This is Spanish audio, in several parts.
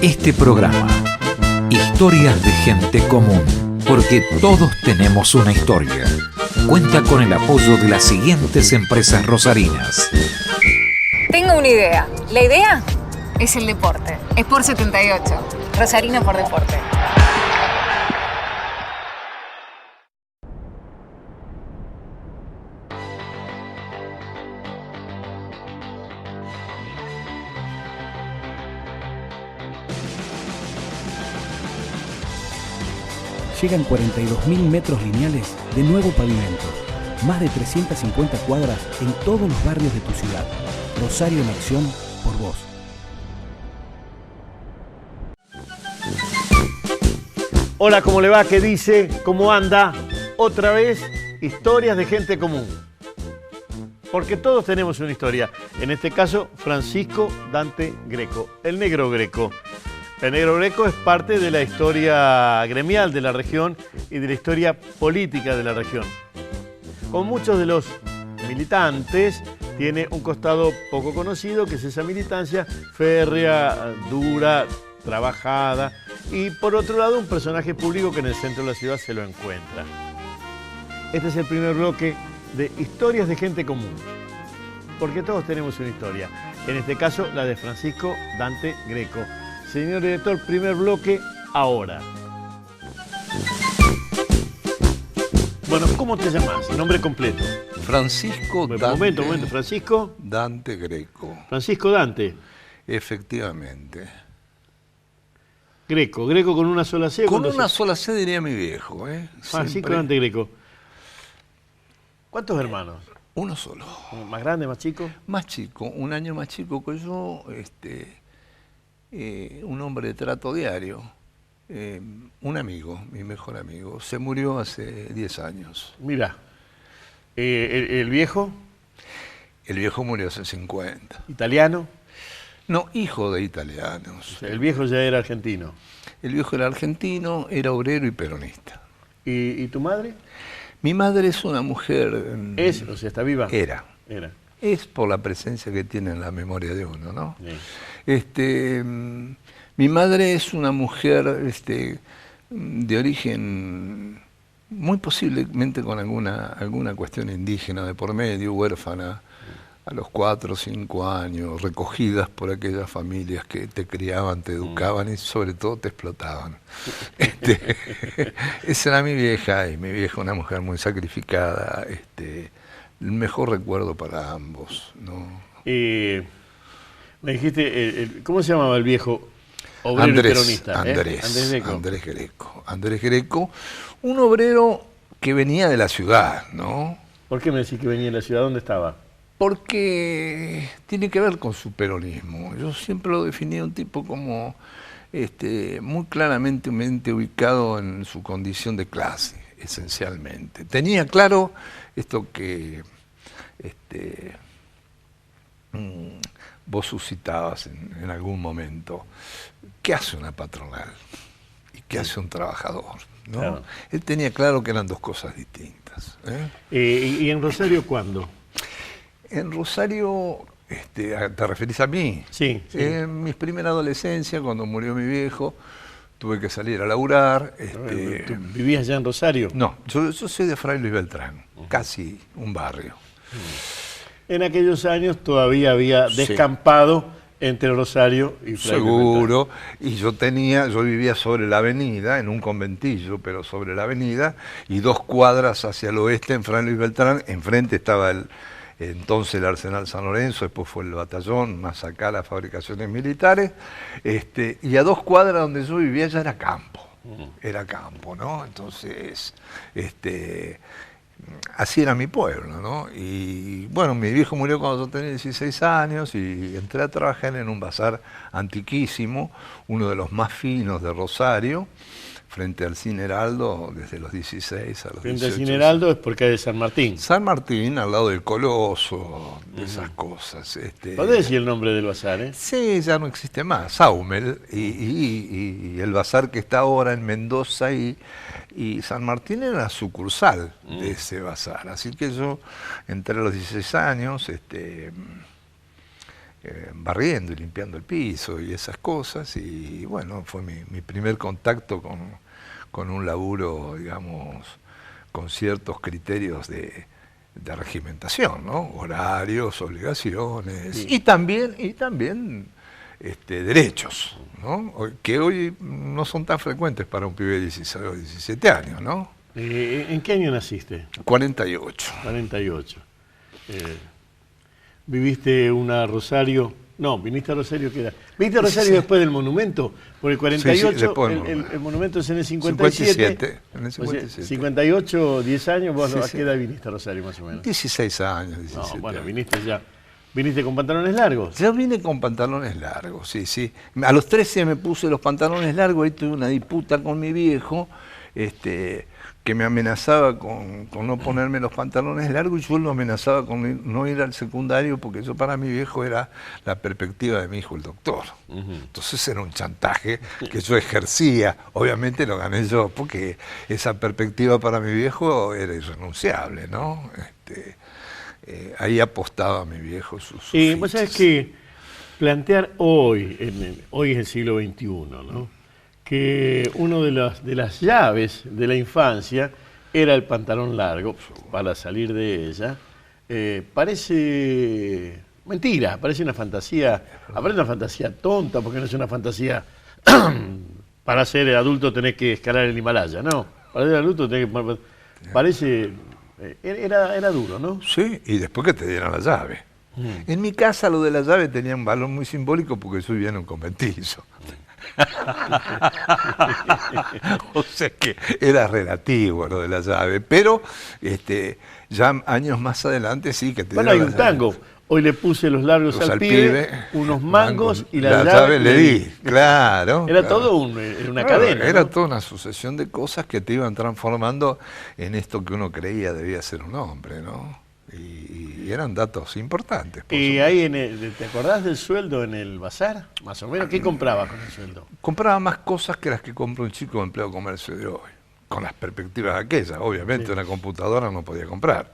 Este programa, Historias de Gente Común, porque todos tenemos una historia, cuenta con el apoyo de las siguientes empresas rosarinas. Tengo una idea. La idea es el deporte. Sport 78. Rosarino por deporte. Llegan 42.000 metros lineales de nuevo pavimento, más de 350 cuadras en todos los barrios de tu ciudad. Rosario en acción por vos. Hola, ¿cómo le va? ¿Qué dice? ¿Cómo anda? Otra vez, historias de gente común. Porque todos tenemos una historia. En este caso, Francisco Dante Greco, el Negro Greco. El Negro Greco es parte de la historia gremial de la región y de la historia política de la región. Como muchos de los militantes, tiene un costado poco conocido, que es esa militancia férrea, dura, trabajada, y por otro lado un personaje público que en el centro de la ciudad se lo encuentra. Este es el primer bloque de historias de gente común, porque todos tenemos una historia. En este caso, la de Francisco Dante Greco. Señor director, primer bloque, ahora. Bueno, ¿cómo te llamas? Nombre completo. Francisco Dante. Momento, Francisco. Dante Greco. Francisco Dante. Efectivamente. Greco con una sola C. Con una sola C diría mi viejo, ¿eh? Francisco Siempre... Dante Greco. ¿Cuántos hermanos? Uno solo. ¿Más grande, más chico? Más chico, un año más chico que yo, un hombre de trato diario, un amigo, mi mejor amigo, se murió hace 10 años. Mira, ¿el viejo? El viejo murió hace 50. ¿Italiano? No, hijo de italianos. O sea, el viejo ya era argentino. El viejo era argentino, era obrero y peronista. ¿Y tu madre? Mi madre es una mujer... ¿Es? O sea, ¿está viva? Era. Era. Es por la presencia que tiene en la memoria de uno, ¿no? Sí. Mi madre es una mujer de origen muy posiblemente con alguna cuestión indígena de por medio, huérfana, a los 4 o 5 años, recogidas por aquellas familias que te criaban, te educaban y sobre todo te explotaban. Esa era mi vieja, y mi vieja una mujer muy sacrificada, el mejor recuerdo para ambos, ¿no? Me dijiste, ¿cómo se llamaba el viejo obrero y peronista? Andrés Greco, un obrero que venía de la ciudad, ¿no? ¿Por qué me decís que venía de la ciudad? ¿Dónde estaba? Porque tiene que ver con su peronismo. Yo siempre lo definí un tipo como muy claramente ubicado en su condición de clase, esencialmente. Tenía claro esto que vos suscitabas en algún momento. ¿Qué hace una patronal? ¿Y qué hace un trabajador? ¿No? Claro. Él tenía claro que eran dos cosas distintas. ¿Y en Rosario cuándo? En Rosario, ¿te referís a mí? Sí. En mi primera adolescencia, cuando murió mi viejo, tuve que salir a laburar. ¿Tú vivías ya en Rosario? No, yo soy de Fray Luis Beltrán, casi un barrio. En aquellos años todavía había descampado entre Rosario y Fray Luis Beltrán. Seguro, y yo vivía sobre la avenida, en un conventillo, pero sobre la avenida, y 2 cuadras hacia el oeste, en Fray Luis Beltrán, enfrente estaba entonces el Arsenal San Lorenzo, después fue el batallón, más acá las fabricaciones militares, y a 2 cuadras donde yo vivía ya era campo, ¿no? Entonces, así era mi pueblo, ¿no? Y bueno, mi viejo murió cuando yo tenía 16 años y entré a trabajar en un bazar antiquísimo, uno de los más finos de Rosario, frente al Cine Heraldo, desde los 16 a los 18. Frente al Cine Heraldo es porque es de San Martín. San Martín, al lado del Coloso, de esas cosas. ¿Podés decir el nombre del bazar, Sí, ya no existe más, Saumel, y el bazar que está ahora en Mendoza y San Martín era la sucursal de ese bazar. Así que yo entré a los 16 años, barriendo y limpiando el piso y esas cosas, y bueno, fue mi primer contacto con un laburo, digamos, con ciertos criterios de regimentación, ¿no? Horarios, obligaciones, Sí. y también derechos, ¿no? Que hoy no son tan frecuentes para un pibe de 16 o 17 años, ¿no? ¿En qué año naciste? 48. 48. ¿Viviste una Rosario? No, viniste a Rosario, ¿qué era? ¿Viniste a Rosario después del monumento? Por el 48, Sí, después del el monumento. monumento es en el 57. En el O sea, 57. 58, 10 años, ¿vos Sí, a sí. qué edad viniste a Rosario más o menos? 16 años, No, 17 bueno, años. viniste ya. ¿Viniste con pantalones largos? Yo vine con pantalones largos, sí, sí. A los 13 me puse los pantalones largos, ahí tuve una disputa con mi viejo, que me amenazaba con no ponerme los pantalones largos, y yo lo amenazaba con no ir al secundario, porque eso para mi viejo era la perspectiva de mi hijo, el doctor. Entonces era un chantaje que yo ejercía. Obviamente lo gané yo, porque esa perspectiva para mi viejo era irrenunciable, ¿no? Ahí apostaba mi viejo sus Y vos sabés fichas. que plantear hoy, hoy es el siglo XXI, ¿no? Que uno de las llaves de la infancia era el pantalón largo para salir de ella, parece mentira, parece una fantasía, aparte una fantasía tonta, porque no es una fantasía para ser adulto tenés que escalar el Himalaya, no, para ser adulto tenés que... Parece... Era duro, ¿no? Sí, y después que te dieran la llave. En mi casa lo de la llave tenía un valor muy simbólico, porque yo vivía en un conventillo. O sea que era relativo lo de la llave, pero ya años más adelante sí que te Bueno, hay dieron un la llave. tango. Hoy le puse los largos Los al pibe, unos mangos y la llave llave le di. Claro. Era claro. todo era una Claro, cadena. Era ¿no? toda una sucesión de cosas que te iban transformando en esto que uno creía debía ser un hombre, ¿no? Y eran datos importantes. por Y supuesto. ahí, ¿te acordás del sueldo en el bazar? Más o menos, ¿qué comprabas con el sueldo? Compraba más cosas que las que compra un chico de empleo de comercio de hoy, con las perspectivas aquellas. Obviamente una computadora no podía comprar.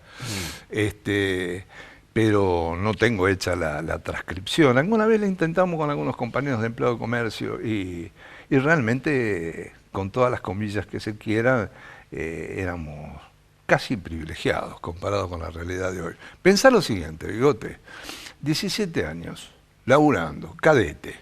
Pero no tengo hecha la transcripción. Alguna vez la intentamos con algunos compañeros de empleo de comercio, y realmente, con todas las comillas que se quieran, éramos casi privilegiados comparado con la realidad de hoy. Pensá lo siguiente, Bigote: 17 años, laburando, cadete,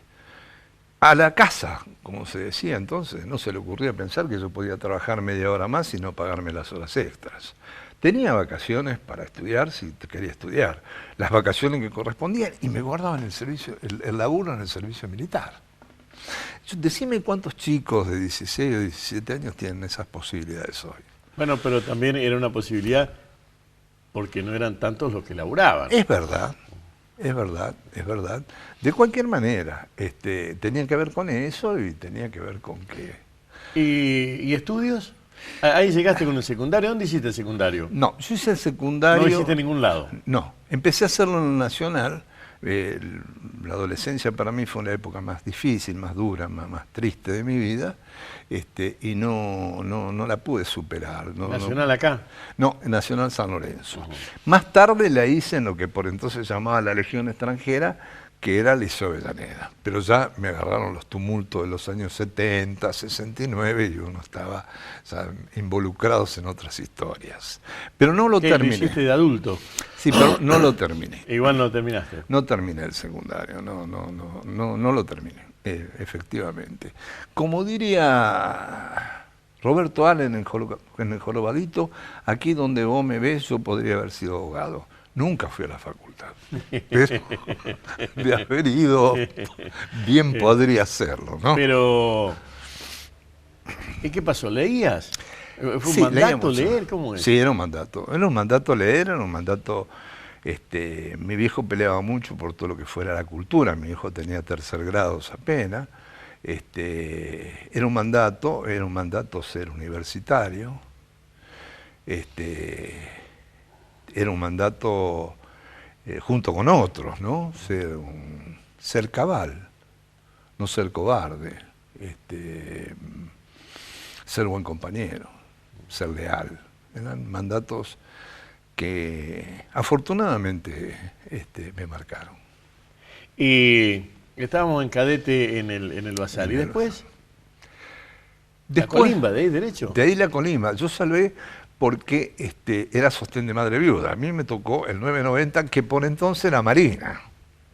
a la casa, como se decía entonces. No se le ocurría pensar que yo podía trabajar media hora más y no pagarme las horas extras. Tenía vacaciones para estudiar si quería estudiar, las vacaciones que correspondían, y me guardaban el laburo en el servicio militar. Decime cuántos chicos de 16 o 17 años tienen esas posibilidades hoy. Bueno, pero también era una posibilidad porque no eran tantos los que laburaban. Es verdad, es verdad, es verdad. De cualquier manera, tenía que ver con eso, y tenía que ver con que... ¿Y estudios? Ahí llegaste con el secundario. ¿Dónde hiciste el secundario? No, yo hice el secundario... No hiciste en ningún lado. No, empecé a hacerlo en el Nacional. La adolescencia para mí fue una época más difícil, más dura, más triste de mi vida, y no la pude superar. ¿Nacional acá? No, en Nacional San Lorenzo. Más tarde la hice en lo que por entonces llamaba la Legión Extranjera, que era Liceo Avellaneda. Pero ya me agarraron los tumultos de los años 70, 69, y uno estaba involucrados en otras historias. Pero no lo ¿Qué, lo terminé. hiciste de adulto? Sí, pero no lo terminé. Igual no terminaste. No terminé el secundario, no lo terminé, efectivamente. Como diría Roberto Allen en el Jorobadito, aquí donde vos me ves yo podría haber sido abogado. Nunca fui a la facultad, pero de haber ido, bien podría hacerlo, ¿no? Pero, ¿y qué pasó? ¿Leías? ¿Fue un Sí, mandato leíamos. leer? ¿Cómo es? Sí, era un mandato leer, era un mandato... mi viejo peleaba mucho por todo lo que fuera la cultura. Mi hijo tenía 3er grado apenas. Era un mandato ser universitario. Era un mandato junto con otros, ¿no? Ser cabal, no ser cobarde, ser buen compañero, ser leal. Eran mandatos que afortunadamente me marcaron. Y estábamos en cadete en el Bazar. ¿Y después? La Después, Colimba, de ahí derecho. de ahí la Colimba. Yo salvé porque era sostén de madre viuda. A mí me tocó el 990, que por entonces era Marina.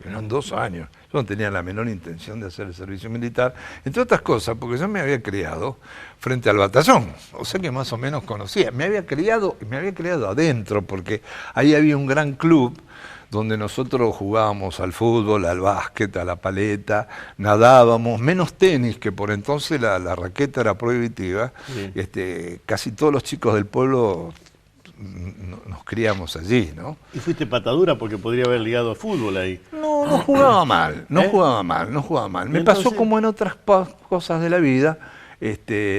Eran 2 años. Yo no tenía la menor intención de hacer el servicio militar, entre otras cosas, porque yo me había criado frente al batallón, o sea que más o menos conocía. Me había criado adentro, porque ahí había un gran club donde nosotros jugábamos al fútbol, al básquet, a la paleta, nadábamos, menos tenis, que por entonces la raqueta era prohibitiva. Sí. Casi todos los chicos del pueblo nos criamos allí, ¿no? ¿Y fuiste patadura porque podría haber ligado a fútbol ahí? No jugaba mal, no jugaba mal. Me pasó como en otras cosas de la vida.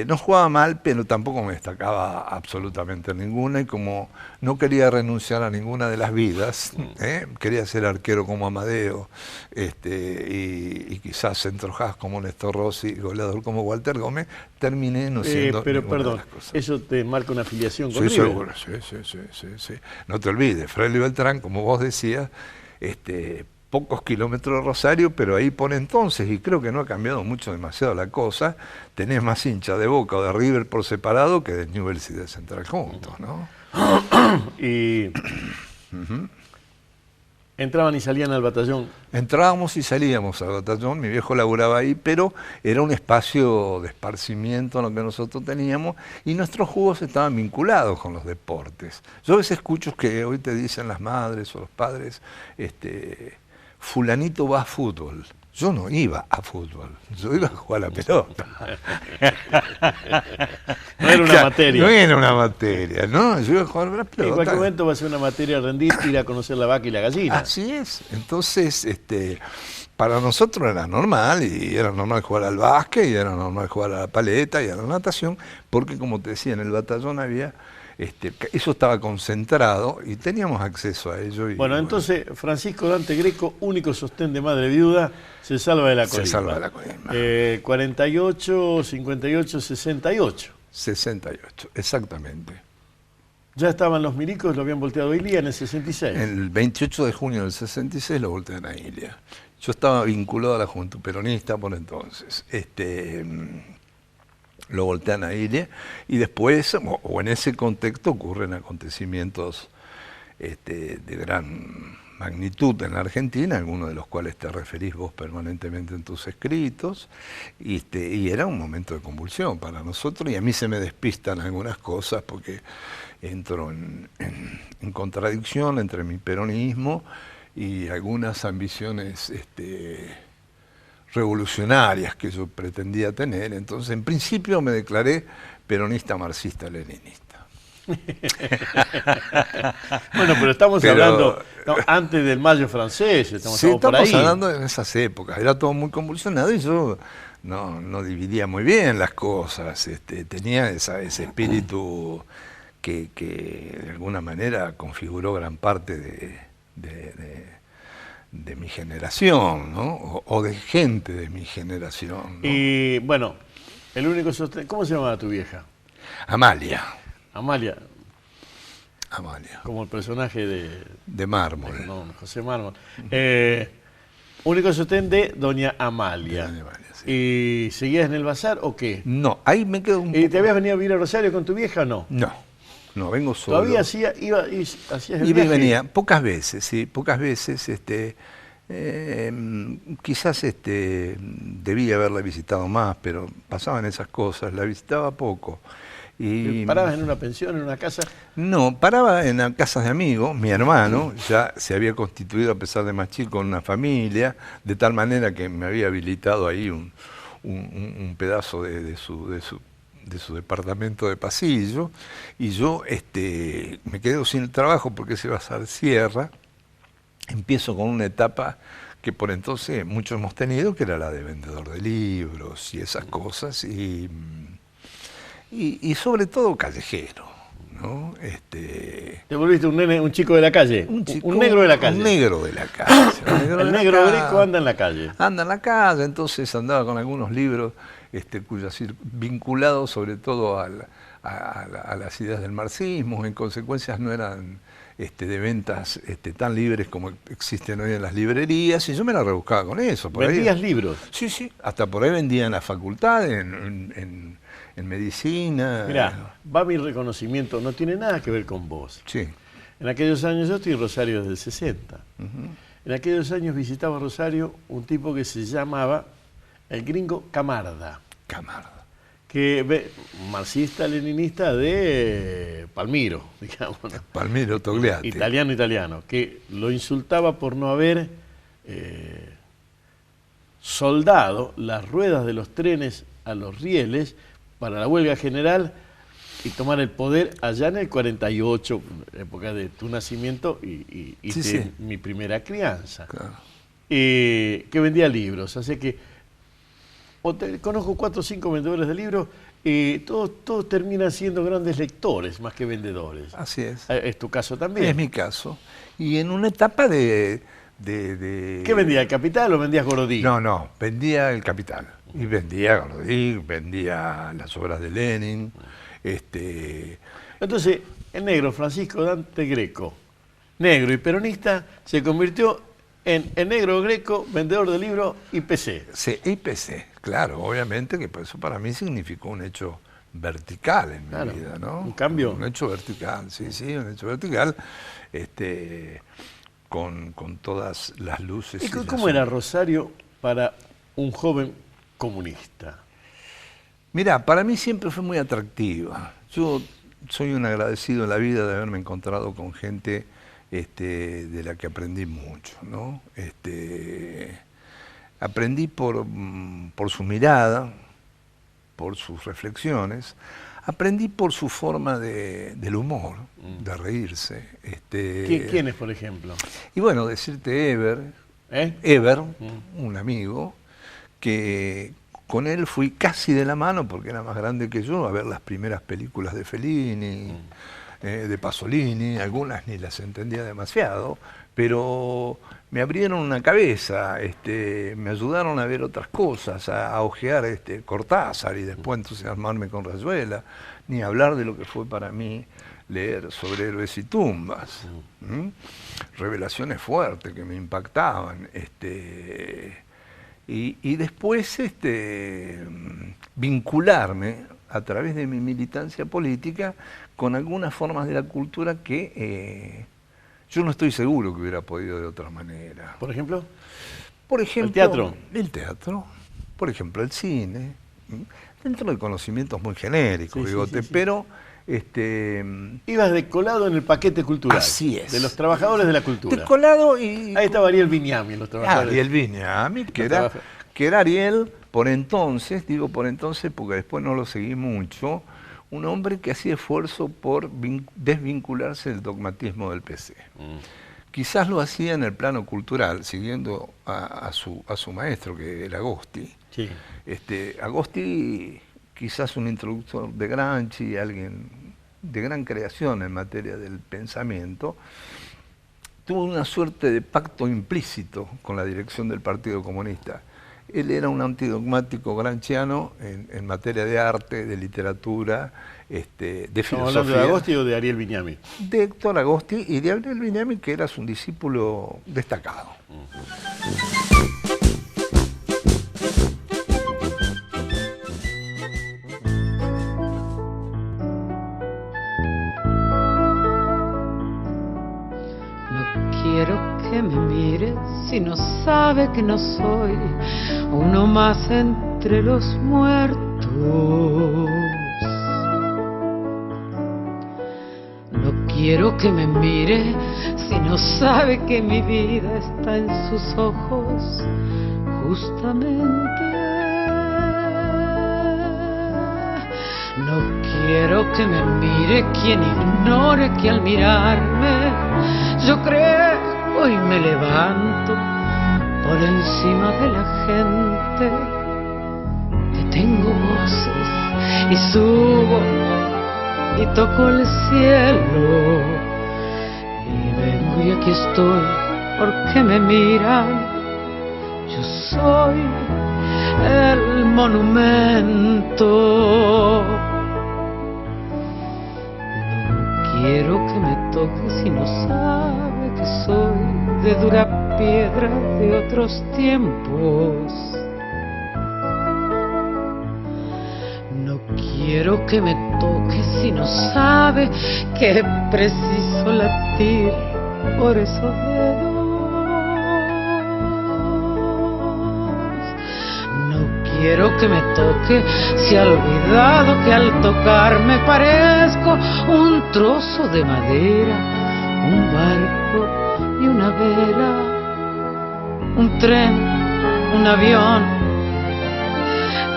No jugaba mal, pero tampoco me destacaba absolutamente ninguna, y como no quería renunciar a ninguna de las vidas, quería ser arquero como Amadeo, y quizás centrojaz como Néstor Rossi, goleador como Walter Gómez, terminé no siendo pero ninguna perdón, de las cosas. ¿eso te marca una afiliación con Sí, River? seguro, sí. No te olvides, Fraile Beltrán, como vos decías, pocos kilómetros de Rosario, pero ahí por entonces, y creo que no ha cambiado mucho demasiado la cosa, tenés más hinchas de Boca o de River por separado que de Newell's y de Central juntos, ¿no? Y entraban y salían al batallón. Entrábamos y salíamos al batallón, mi viejo laburaba ahí, pero era un espacio de esparcimiento lo que nosotros teníamos, y nuestros jugos estaban vinculados con los deportes. Yo a veces escucho que hoy te dicen las madres o los padres, fulanito va a fútbol. Yo no iba a fútbol, yo iba a jugar a la pelota. No era una materia. No era una materia, ¿no? Yo iba a jugar a la pelota. En cualquier momento va a ser una materia a rendir, ir a conocer la vaca y la gallina. Así es. Entonces, para nosotros era normal, y era normal jugar al básquet, y era normal jugar a la paleta y a la natación, porque como te decía, en el batallón había... eso estaba concentrado y teníamos acceso a ello. Bueno, entonces Francisco Dante Greco, único sostén de madre viuda, se salva de la Colimba. Se salva de la Colimba. 48, 58, 68. 68, exactamente. Ya estaban los milicos, lo habían volteado a Ilia en el 66. El 28 de junio del 66 lo voltean a Ilia. Yo estaba vinculado a la Juventud Peronista por entonces. Lo voltean a Ilia, y después, o en ese contexto, ocurren acontecimientos de gran magnitud en la Argentina, algunos de los cuales te referís vos permanentemente en tus escritos, y era un momento de convulsión para nosotros, y a mí se me despistan algunas cosas porque entro en contradicción entre mi peronismo y algunas ambiciones revolucionarias que yo pretendía tener. Entonces, en principio me declaré peronista marxista-leninista. Bueno, pero estamos hablando antes del Mayo francés, estamos por ahí. Hablando de esas épocas, era todo muy convulsionado, y yo no dividía muy bien las cosas, tenía ese espíritu que de alguna manera configuró gran parte de mi generación, ¿no? O de gente de mi generación, ¿no? Y bueno, el único sostén... ¿Cómo se llamaba tu vieja? Amalia. Amalia. Amalia. Como el personaje de Mármol. No, José Mármol. Único sostén de Doña Amalia. Doña Amalia, sí. ¿Y seguías en el bazar o qué? No, ahí me quedo un ¿Y poco... te habías venido a vivir a Rosario con tu vieja o no? No, vengo solo. ¿Todavía hacías el viaje? Venía pocas veces, sí, pocas veces. Quizás debía haberla visitado más, pero pasaban esas cosas, la visitaba poco. Y ¿parabas en una pensión, en una casa? No, paraba en casas de amigos. Mi hermano ya se había constituido, a pesar de más chico, en una familia, de tal manera que me había habilitado ahí un pedazo de su departamento de pasillo, y yo me quedo sin el trabajo porque se iba a hacer cierra. Empiezo con una etapa que por entonces muchos hemos tenido, que era la de vendedor de libros y esas cosas, y sobre todo callejero, ¿no? ¿Te volviste un chico de la calle? Un negro de la calle. Un negro de la calle. El negro Greco anda en la calle. Anda en la calle, entonces andaba con algunos libros vinculados sobre todo a las ideas del marxismo. En consecuencia no eran de ventas tan libres como existen hoy en las librerías, y yo me la rebuscaba con eso. ¿Vendías libros? Sí, sí, hasta por ahí vendía en la facultad, en medicina. Mirá, va mi reconocimiento, no tiene nada que ver con vos. Sí. En aquellos años, yo estoy en Rosario desde el 60. En aquellos años visitaba Rosario un tipo que se llamaba el gringo Camarda. Camarda. Que marxista-leninista de Palmiro, digamos, ¿no? Palmiro Togliatti. Italiano, que lo insultaba por no haber soldado las ruedas de los trenes a los rieles para la huelga general y tomar el poder allá en el 48, época de tu nacimiento y Sí, de sí. mi primera crianza. Claro. Que vendía libros, así que conozco 4 o 5 vendedores de libros y todos terminan siendo grandes lectores más que vendedores. Así es. Es tu caso también. Es mi caso. Y en una etapa de... ¿Qué vendía? ¿El Capital o vendías Gorodí? No, vendía el Capital. Y vendía Gorodí, vendía las obras de Lenin. Entonces, el negro Francisco Dante Greco, negro y peronista, se convirtió en el negro Greco, vendedor de libros IPC. Sí, IPC, claro, obviamente que eso para mí significó un hecho vertical en mi vida, ¿no? Un cambio. Un hecho vertical, sí, un hecho vertical, con todas las luces. ¿Y cómo era Rosario para un joven comunista? Mirá, para mí siempre fue muy atractiva. Yo soy un agradecido en la vida de haberme encontrado con gente de la que aprendí mucho, ¿no? Aprendí por su mirada, por sus reflexiones, aprendí por su forma del humor, de reírse. ¿Quiénes, por ejemplo? Y bueno, decirte Ever, un amigo, que con él fui casi de la mano, porque era más grande que yo, a ver las primeras películas de Fellini, de Pasolini, algunas ni las entendía demasiado, pero me abrieron una cabeza, me ayudaron a ver otras cosas, a ojear Cortázar y después entusiasmarme con Rayuela, ni hablar de lo que fue para mí leer sobre héroes y tumbas, revelaciones fuertes que me impactaban, y después vincularme a través de mi militancia política con algunas formas de la cultura que yo no estoy seguro que hubiera podido de otra manera. ¿Por ejemplo? Por ejemplo, ¿El teatro? El teatro, por ejemplo, el cine, dentro de conocimientos muy genéricos, Sí. pero... Ibas de colado en el paquete cultural. Así es. De los trabajadores de la cultura. De colado y... Ahí estaba Ariel Viñami, los trabajadores. Ariel Viñami, que era Ariel, por entonces, digo por entonces porque después no lo seguí mucho, un hombre que hacía esfuerzo por desvincularse del dogmatismo del PC. Quizás lo hacía en el plano cultural, siguiendo a su maestro, que era Agosti. Sí. Agosti, quizás un introductor de Gramsci, alguien de gran creación en materia del pensamiento, tuvo una suerte de pacto implícito con la dirección del Partido Comunista. Él era un antidogmático gramsciano en materia de arte, de literatura, de filosofía. ¿Estamos hablando de Agosti o de Ariel Viñami? De Héctor Agosti y de Ariel Viñami, que era un discípulo destacado. Quiero que me mire si no sabe que no soy uno más entre los muertos. No quiero que me mire si no sabe que mi vida está en sus ojos, justamente. No quiero que me mire quien ignore que al mirarme yo creo y me levanto por encima de la gente, que tengo voces y subo y toco el cielo y vengo y aquí estoy porque me miran. Yo soy el monumento. No quiero que me toque si no sabe que soy de dura piedra de otros tiempos? No quiero que me toque si no sabe que es preciso latir por esos dedos. Quiero que me toque si ha olvidado que al tocarme parezco un trozo de madera, un barco y una vela, un tren, un avión,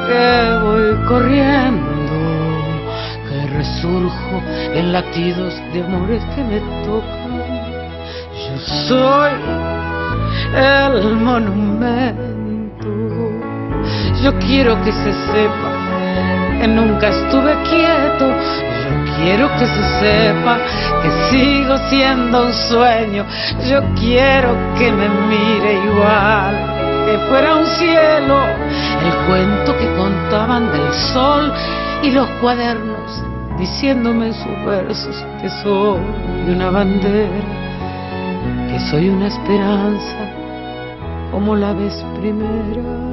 que voy corriendo, que resurjo en latidos de amores que me tocan. Yo soy el monumento. Yo quiero que se sepa que nunca estuve quieto. Yo quiero que se sepa que sigo siendo un sueño. Yo quiero que me mire igual, que fuera un cielo. El cuento que contaban del sol y los cuadernos diciéndome en sus versos que soy una bandera, que soy una esperanza como la vez primera.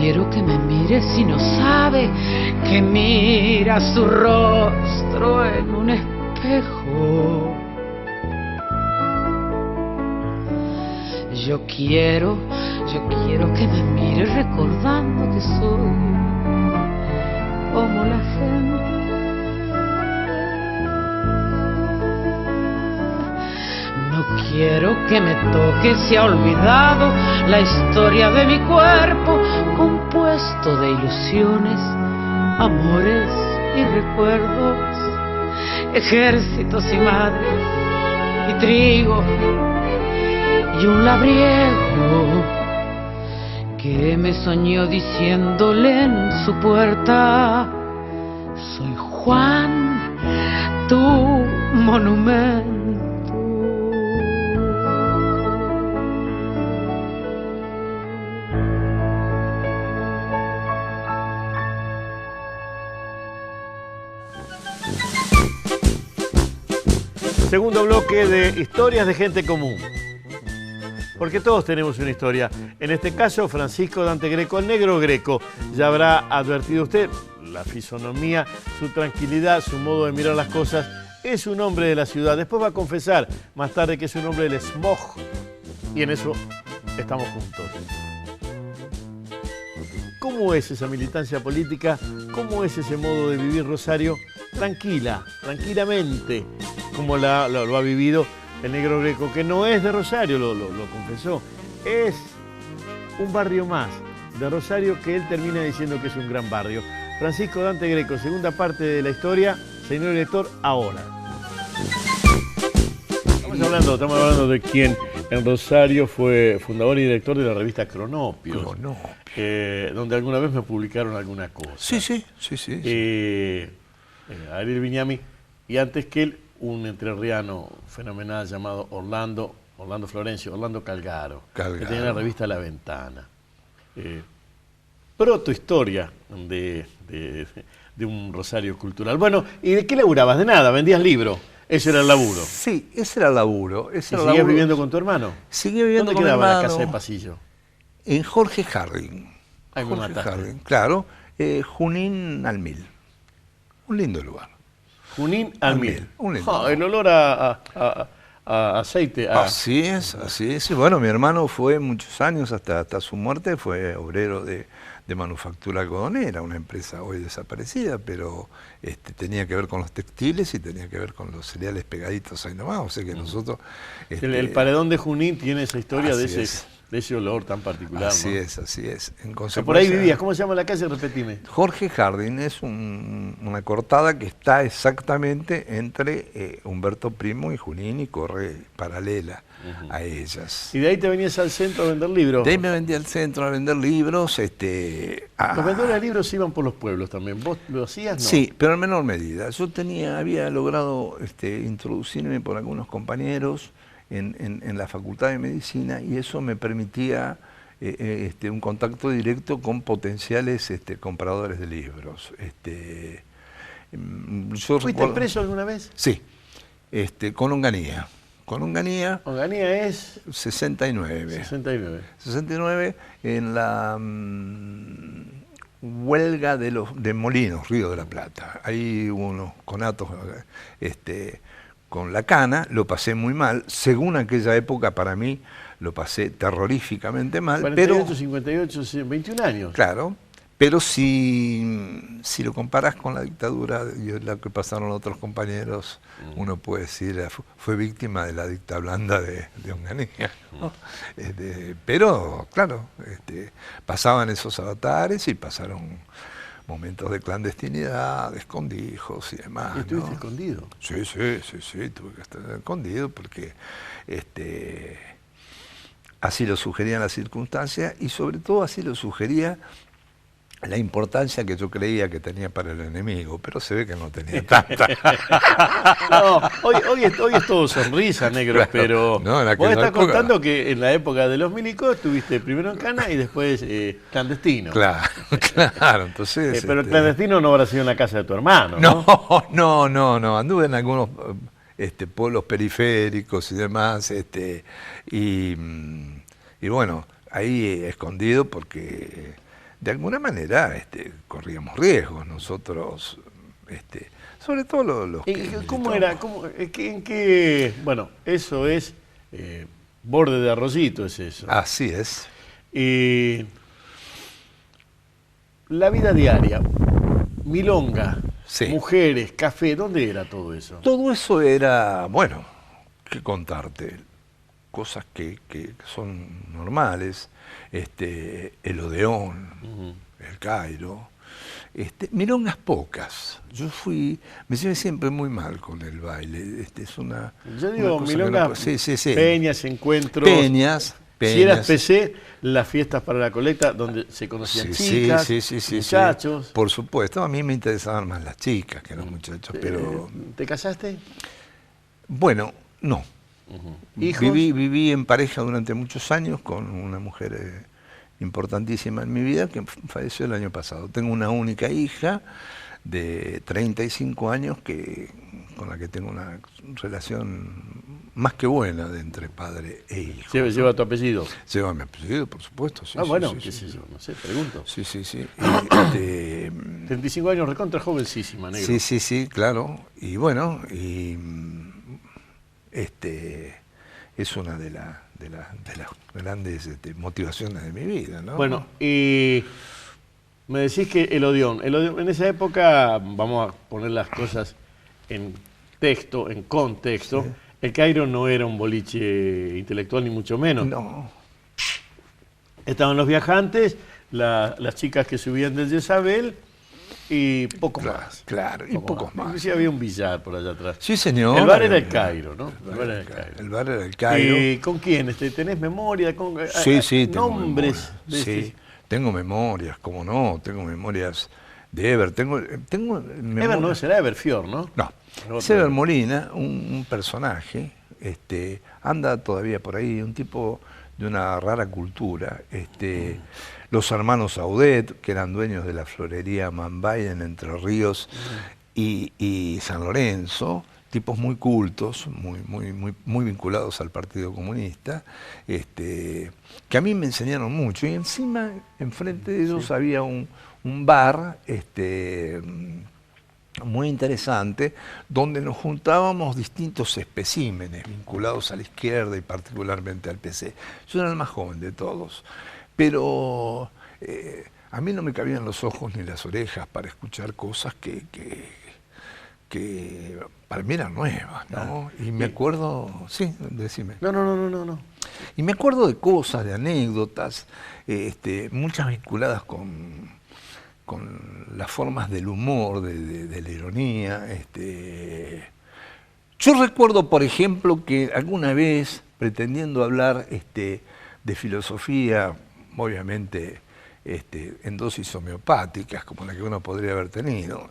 Quiero que me mire si no sabe que mira su rostro en un espejo. Yo quiero que me mire recordando que soy como la gente. No quiero que me toque si ha olvidado la historia de mi cuerpo, compuesto de ilusiones, amores y recuerdos, ejércitos y madres y trigo y un labriego que me soñó diciéndole en su puerta: soy Juan, tu monumento. Segundo bloque de historias de gente común. Porque todos tenemos una historia. En este caso, Francisco Dante Greco, el negro Greco. Ya habrá advertido usted la fisonomía, su tranquilidad, su modo de mirar las cosas. Es un hombre de la ciudad. Después va a confesar más tarde que es un hombre del smog. Y en eso estamos juntos. ¿Cómo es esa militancia política? ¿Cómo es ese modo de vivir Rosario? Tranquilamente, como lo ha vivido el negro Greco, que no es de Rosario, lo confesó. Es un barrio más de Rosario que él termina diciendo que es un gran barrio. Francisco Dante Greco, segunda parte de la historia, señor director, ahora. Estamos hablando de quien en Rosario fue fundador y director de la revista Cronopios. Donde alguna vez me publicaron alguna cosa. Sí. Ariel Viñami, y antes que él, un entrerriano fenomenal llamado Orlando Calgaro, que tenía la revista La Ventana. Protohistoria de un Rosario cultural. Bueno, ¿y de qué laburabas? De nada, vendías libros. Ese era el laburo. Sí, ese era el laburo. ¿Y seguías viviendo con tu hermano? Seguía viviendo con mi hermano. ¿Dónde quedaba la casa de Pasillo? En Jorge Harding. Ahí me mataste. Harding, claro. Junín al Mil. Un lindo lugar. Junín al Mil. Un lindo lugar. El olor a aceite. Así es. Y bueno, mi hermano fue muchos años, hasta su muerte, fue obrero de manufactura algodonera, una empresa hoy desaparecida, pero tenía que ver con los textiles y tenía que ver con los cereales pegaditos ahí nomás. O sea que nosotros... El paredón de Junín tiene esa historia de ese olor tan particular. Así ¿no? es. En por ahí vivías. ¿Cómo se llama la calle? Repetime. Jorge Harding es una cortada que está exactamente entre Humberto Primo y Junín y corre paralela a ellas. ¿Y de ahí te venías al centro a vender libros? De ahí me vendí al centro a vender libros. Los vendedores de libros iban por los pueblos también. ¿Vos lo hacías? No. Sí, pero en menor medida. Yo había logrado introducirme por algunos compañeros en la Facultad de Medicina y eso me permitía un contacto directo con potenciales compradores de libros. ¿Fuiste preso alguna vez? Sí, con Onganía. Con Onganía. Onganía es 69. 69. 69 en la huelga de Molinos, Río de la Plata. Ahí hubo unos conatos con la cana, lo pasé muy mal. Según aquella época, para mí, lo pasé terroríficamente mal. 48, pero, 58, 21 años. Claro, pero si lo comparas con la dictadura y lo que pasaron otros compañeros, uno puede decir, fue víctima de la dicta blanda de Onganía, ¿no? Pero, claro, pasaban esos avatares y pasaron momentos de clandestinidad, de escondijos y demás. ¿Y estuviste ¿no? escondido? Sí, tuve que estar escondido porque así lo sugerían las circunstancias y sobre todo así lo sugería la importancia que yo creía que tenía para el enemigo, pero se ve que no tenía tanta. No, hoy es todo sonrisa, negro, Claro, pero no, vos estás contando que en la época de los milicos estuviste primero en cana y después clandestino. Claro, entonces... pero el clandestino no habrá sido en la casa de tu hermano, ¿no? No, anduve en algunos pueblos periféricos y demás, y bueno, ahí escondido porque... De alguna manera corríamos riesgos nosotros, sobre todo los que ¿Cómo era? ¿En qué? Bueno, eso es borde de Arroyito, es eso. Así es. La vida diaria, milonga, Sí. mujeres, café, ¿dónde era todo eso? Todo eso era, bueno, qué contarte, cosas que son normales, el Odeón, el Cairo, milongas pocas. Yo me llevé siempre muy mal con el baile. Es una. Yo digo, una cosa milongas, que sí. peñas, encuentros. Peñas. Si eras PC, las fiestas para la colecta donde se conocían chicas, muchachos. Sí. Por supuesto, a mí me interesaban más las chicas que los muchachos, pero... ¿Te casaste? Bueno, no. ¿Hijos? Viví en pareja durante muchos años con una mujer importantísima en mi vida que falleció el año pasado. Tengo una única hija de 35 años con la que tengo una relación más que buena de entre padre e hijo. ¿Lleva tu apellido? Lleva mi apellido, por supuesto. Sí, bueno, sí, qué sí, sé sí. yo, no sé, pregunto. Sí. 35 años, recontra jovencísima, negro. Sí, claro. Y bueno, es una de las grandes motivaciones de mi vida, ¿no? Bueno, y me decís que el Odeón, en esa época, vamos a poner las cosas en texto, en contexto, Sí. el Cairo no era un boliche intelectual ni mucho menos. No. Estaban los viajantes, las chicas que subían del Jezabel y pocos más. Claro, y pocos más. Inclusive había un billar por allá atrás. Sí, señor. El bar era el Cairo, ¿no? El bar era el Cairo. ¿Y con quién? ¿Tenés memoria? Sí, tengo nombres. memoria. Sí, tengo memorias, cómo no, tengo memorias de Eber. Tengo Eber no será Everfior, ¿no? No, es Eber Molina, un personaje, anda todavía por ahí, un tipo de una rara cultura. Los hermanos Audet, que eran dueños de la florería Mambay en Entre Ríos y San Lorenzo, tipos muy cultos, muy vinculados al Partido Comunista, que a mí me enseñaron mucho. Y encima, enfrente de ellos había un bar muy interesante, donde nos juntábamos distintos especímenes vinculados a la izquierda y particularmente al PC. Yo era el más joven de todos, pero a mí no me cabían los ojos ni las orejas para escuchar cosas que para mí eran nuevas, ¿no? Y me acuerdo... Sí, decime. No. Y me acuerdo de cosas, de anécdotas, muchas vinculadas con las formas del humor, de la ironía. Yo recuerdo, por ejemplo, que alguna vez, pretendiendo hablar de filosofía, obviamente en dosis homeopáticas, como la que uno podría haber tenido,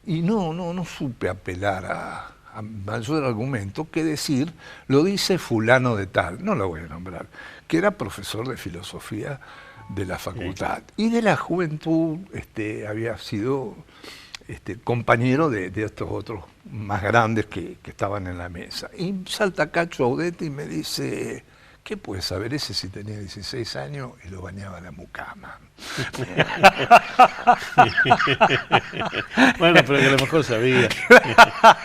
y no supe apelar mayor argumento que decir, lo dice fulano de tal, no lo voy a nombrar, que era profesor de filosofía de la facultad. Y de la juventud había sido compañero de estos otros más grandes que estaban en la mesa. Y salta Cacho Audete y me dice, ¿qué puede saber ese si tenía 16 años y lo bañaba la mucama? Bueno, pero que a lo mejor sabía.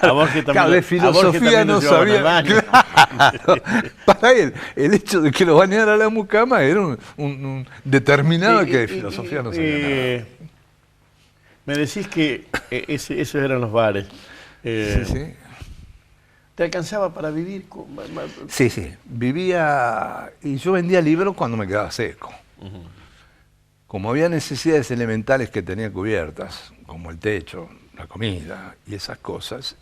A vos que también, de filosofía no sabía. Claro. Para él, el hecho de que lo bañara la mucama era un determinado que de filosofía no sabía nada. Me decís que esos eran los bares. Sí. ¿Te alcanzaba para vivir? Sí. Vivía, y yo vendía libros cuando me quedaba seco. Como había necesidades elementales que tenía cubiertas, como el techo, la comida y esas cosas,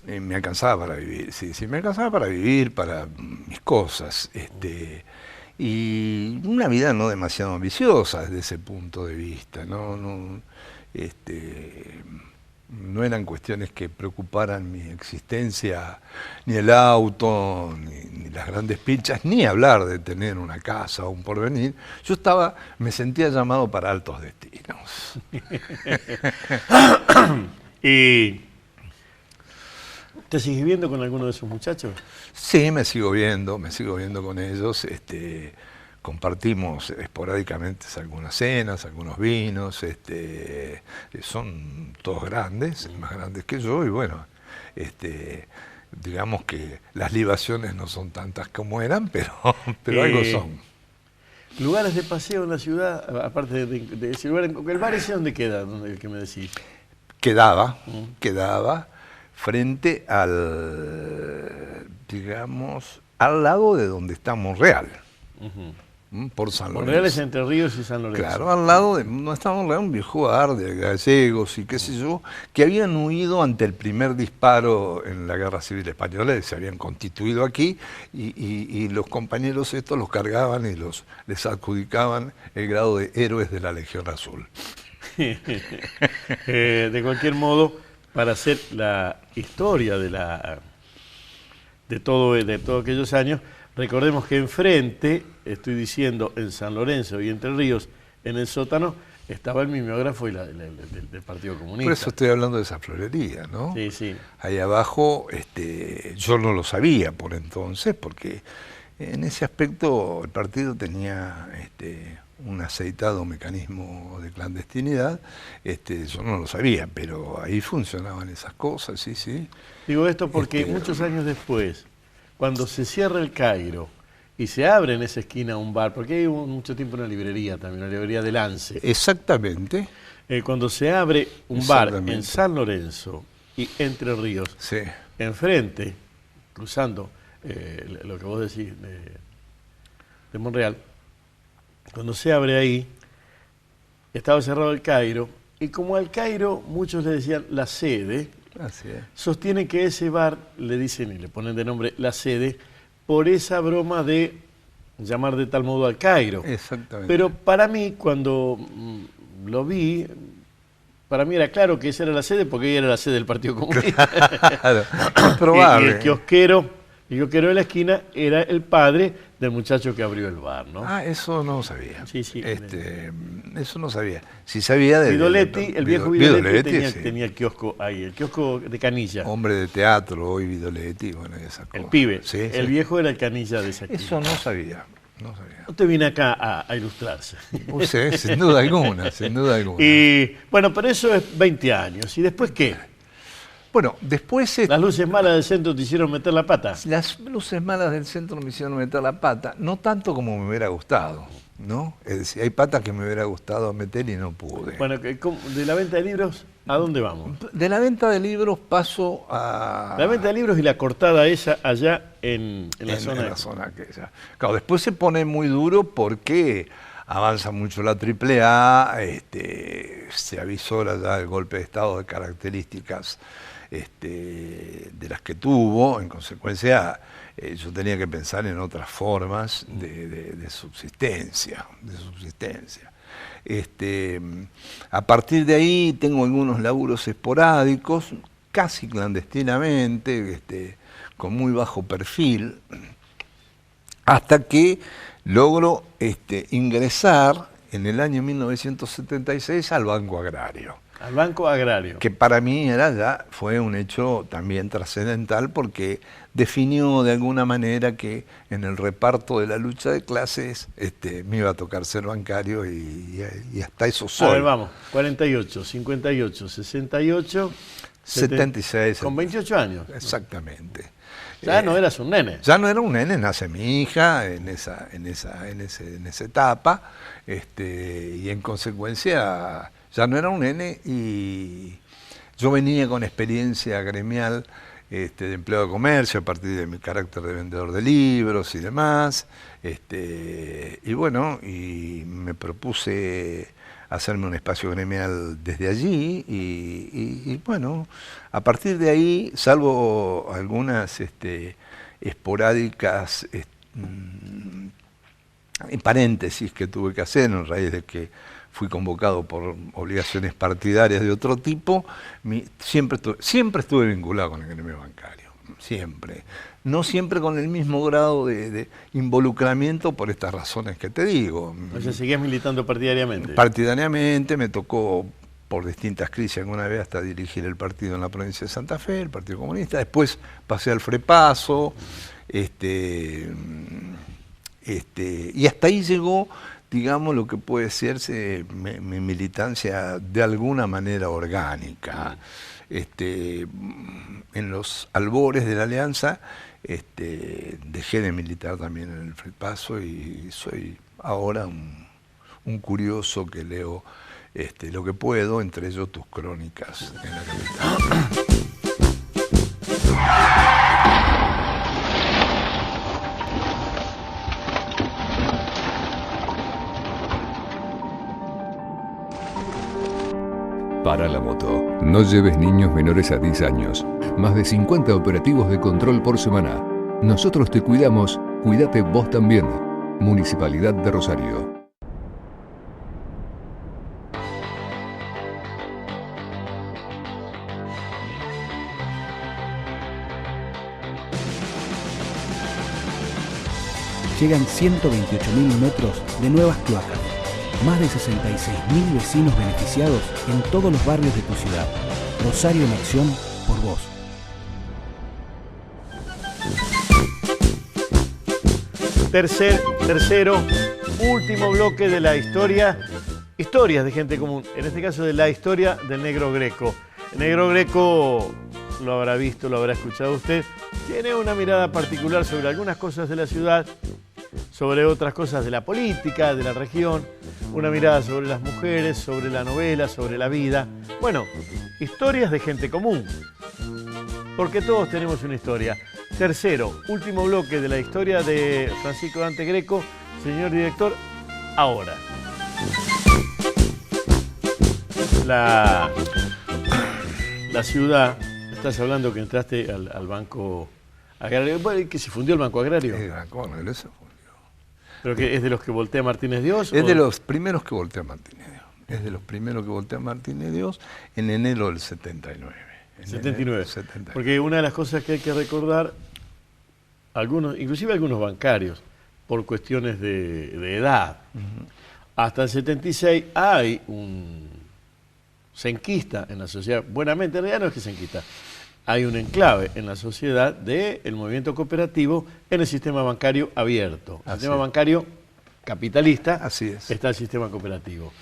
me alcanzaba para vivir. Sí, me alcanzaba para vivir, para mis cosas. Y una vida no demasiado ambiciosa desde ese punto de vista, no eran cuestiones que preocuparan mi existencia, ni el auto, ni las grandes pinchas, ni hablar de tener una casa o un porvenir. Yo me sentía llamado para altos destinos. ¿Y te sigues viendo con alguno de esos muchachos? Sí, me sigo viendo con ellos. Compartimos esporádicamente algunas cenas, algunos vinos, son todos grandes, más grandes que yo, y bueno, digamos que las libaciones no son tantas como eran, pero algo son. ¿Lugares de paseo en la ciudad, aparte de ese lugar? ¿El bar ese dónde queda, el que me decís? Quedaba frente al lado de donde está Monreal. Por San Lorenzo. Monreal es Entre Ríos y San Lorenzo. Claro, al lado de donde está Monreal, un viejo bar de gallegos y qué sé yo, que habían huido ante el primer disparo en la Guerra Civil Española, y se habían constituido aquí, y los compañeros estos los cargaban y les adjudicaban el grado de héroes de la Legión Azul. De cualquier modo, para hacer la historia de todos aquellos años, recordemos que enfrente, estoy diciendo en San Lorenzo y Entre Ríos, en el sótano, estaba el mimeógrafo del Partido Comunista. Por eso estoy hablando de esa florería, ¿no? Sí. Ahí abajo, yo no lo sabía por entonces, porque en ese aspecto el partido tenía un aceitado mecanismo de clandestinidad. Yo no lo sabía, pero ahí funcionaban esas cosas, sí. Digo esto porque muchos años después, cuando se cierra el Cairo y se abre en esa esquina un bar, porque hay mucho tiempo una librería también, una librería de Lance. Exactamente. Cuando se abre un bar en San Lorenzo y Entre Ríos, sí, enfrente, cruzando lo que vos decís de Monreal, cuando se abre ahí, estaba cerrado el Cairo, y como al Cairo muchos le decían la sede, así es, sostienen que ese bar, le dicen y le ponen de nombre la sede, por esa broma de llamar de tal modo al Cairo. Exactamente. Pero para mí, cuando lo vi, para mí era claro que esa era la sede, porque ella era la sede del Partido Comunista. Claro, es probable. Y el kiosquero de la esquina era el padre del muchacho que abrió el bar, ¿no? Eso no sabía. Sí. Eso no sabía. Sí sabía de Vidoletti, el viejo Vidoletti sí, tenía el kiosco ahí, el kiosco de Canilla. Hombre de teatro, hoy Vidoletti, bueno, y esa cosa. El pibe. Sí, el viejo era el Canilla de esa esquina. Eso no sabía. Usted viene acá a ilustrarse. Sí, sin duda alguna. Y bueno, pero eso es 20 años. ¿Y después qué? Bueno, después... ¿Las luces malas del centro te hicieron meter la pata? Las luces malas del centro me hicieron meter la pata, no tanto como me hubiera gustado, ¿no? Es decir, hay patas que me hubiera gustado meter y no pude. Bueno, de la venta de libros, ¿a dónde vamos? De la venta de libros paso a... La venta de libros y la cortada esa allá en la zona. En la zona aquella. Claro, después se pone muy duro porque avanza mucho la AAA, se avisora ya el golpe de estado de características de las que tuvo. En consecuencia, yo tenía que pensar en otras formas de subsistencia. A partir de ahí tengo algunos laburos esporádicos, casi clandestinamente, con muy bajo perfil, hasta que logro ingresar en el año 1976 al Banco Agrario. Al Banco Agrario. Que para mí fue un hecho también trascendental porque definió de alguna manera que en el reparto de la lucha de clases me iba a tocar ser bancario y hasta eso soy. A ver, vamos, 48, 58, 68, 76. Con 28 años. Exactamente. Ya no eras un nene. Ya no era un nene, nace mi hija en esa etapa, y en consecuencia ya no era un nene, y yo venía con experiencia gremial de empleado de comercio a partir de mi carácter de vendedor de libros y demás, y bueno, y me propuse hacerme un espacio gremial desde allí, y bueno, a partir de ahí, salvo algunas esporádicas paréntesis que tuve que hacer en raíz de que fui convocado por obligaciones partidarias de otro tipo, siempre estuve vinculado con el gremio bancario, siempre. No siempre con el mismo grado de involucramiento por estas razones que te digo. O sea, seguías militando partidariamente. Partidariamente, me tocó por distintas crisis alguna vez hasta dirigir el partido en la provincia de Santa Fe, el Partido Comunista. Después pasé al Frepaso, y hasta ahí llegó, digamos, lo que puede serse mi militancia de alguna manera orgánica. En los albores de la Alianza dejé de militar también en el Frepaso y soy ahora un curioso que leo lo que puedo, entre ellos tus crónicas en la capital. Para la moto. No lleves niños menores a 10 años. Más de 50 operativos de control por semana. Nosotros te cuidamos, cuídate vos también. Municipalidad de Rosario. Llegan 128.000 metros de nuevas cloacas. Más de 66.000 vecinos beneficiados en todos los barrios de tu ciudad. Rosario en acción por vos. Tercero, último bloque de la historia. Historias de gente común. En este caso de la historia del Negro Greco. El Negro Greco, lo habrá visto, lo habrá escuchado usted, tiene una mirada particular sobre algunas cosas de la ciudad, sobre otras cosas de la política, de la región, una mirada sobre las mujeres, sobre la novela, sobre la vida. Bueno, historias de gente común, porque todos tenemos una historia. Tercero, último bloque de la historia de Francisco Dante Greco. Señor director, ahora. La ciudad, estás hablando que entraste al Banco Agrario, que se fundió el Banco Agrario. El Banco Agrario se fundió. ¿Pero que es de los que voltea Martínez Dios? Es de los primeros que voltea Martínez Dios. Es de los primeros que voltea Martínez Dios en enero del 79. 79. Porque una de las cosas que hay que recordar, inclusive algunos bancarios, por cuestiones de edad, hasta el 76 hay un se enquista en la sociedad, buenamente, en realidad no es que se enquista, hay un enclave en la sociedad del movimiento cooperativo en el sistema bancario abierto. El sistema bancario capitalista, así es, está el sistema cooperativo.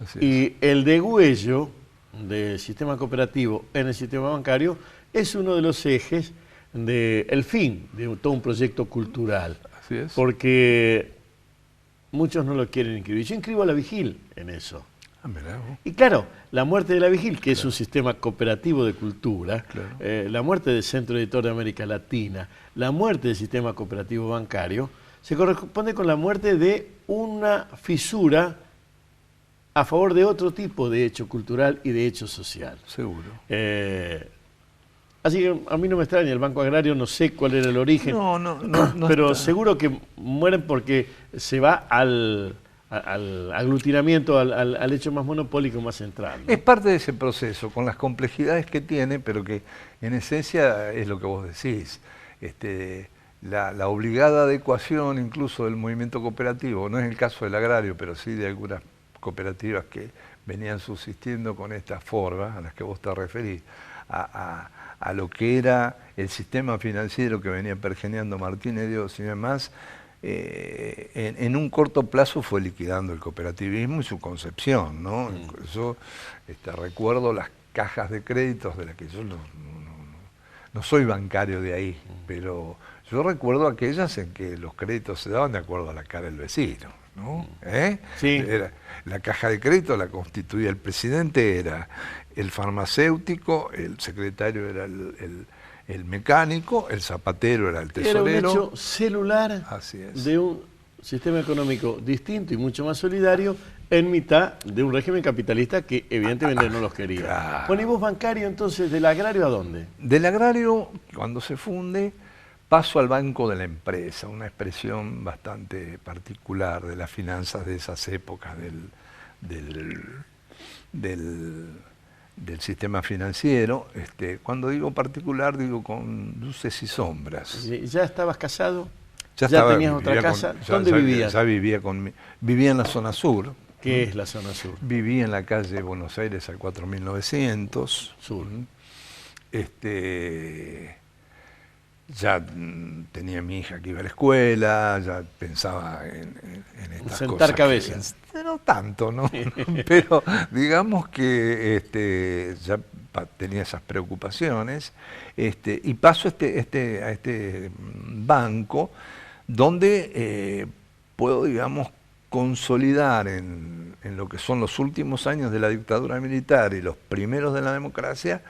Así y es. El degüello del sistema cooperativo en el sistema bancario es uno de los ejes del fin de todo un proyecto cultural. Así es. Porque muchos no lo quieren inscribir. Yo inscribo a la Vigil en eso. Mirá, y claro, la muerte de la Vigil, que es un sistema cooperativo de cultura, la muerte del Centro Editor de América Latina, la muerte del sistema cooperativo bancario, se corresponde con la muerte de una fisura a favor de otro tipo de hecho cultural y de hecho social. Seguro. Así que a mí no me extraña, el Banco Agrario no sé cuál era el origen, No, pero está. seguro que mueren porque se va al aglutinamiento, al hecho más monopólico, más central, ¿no? Es parte de ese proceso, con las complejidades que tiene, pero que en esencia es lo que vos decís. La obligada adecuación incluso del movimiento cooperativo, no es el caso del agrario, pero sí de algunas cooperativas que venían subsistiendo con estas formas a las que vos te referís, a lo que era el sistema financiero que venía pergeneando Martínez Dios y demás, en un corto plazo fue liquidando el cooperativismo y su concepción, ¿no? Yo recuerdo las cajas de créditos de las que yo no soy bancario de ahí, pero yo recuerdo aquellas en que los créditos se daban de acuerdo a la cara del vecino, ¿no? Sí. La caja de crédito la constituía el presidente, era el farmacéutico, el secretario era el mecánico, el zapatero era el tesorero. Era un hecho celular. Así es. De un sistema económico distinto y mucho más solidario en mitad de un régimen capitalista que evidentemente no los quería. Claro. Bueno, y vos bancario entonces, ¿del agrario a dónde? Del agrario, cuando se funde, paso al banco de la empresa, una expresión bastante particular de las finanzas de esas épocas del sistema financiero. Cuando digo particular, digo con luces y sombras. ¿Ya estabas casado? ¿Ya tenías otra casa? ¿Dónde vivías? Ya vivía en la zona sur. ¿Qué es la zona sur? Vivía en la calle Buenos Aires al 4900. Sur. Ya tenía mi hija que iba a la escuela, ya pensaba en estas sentar cosas. cabezas. No tanto, ¿no? Pero digamos que ya tenía esas preocupaciones, y paso a este banco donde puedo, digamos, consolidar en lo que son los últimos años de la dictadura militar y los primeros de la democracia,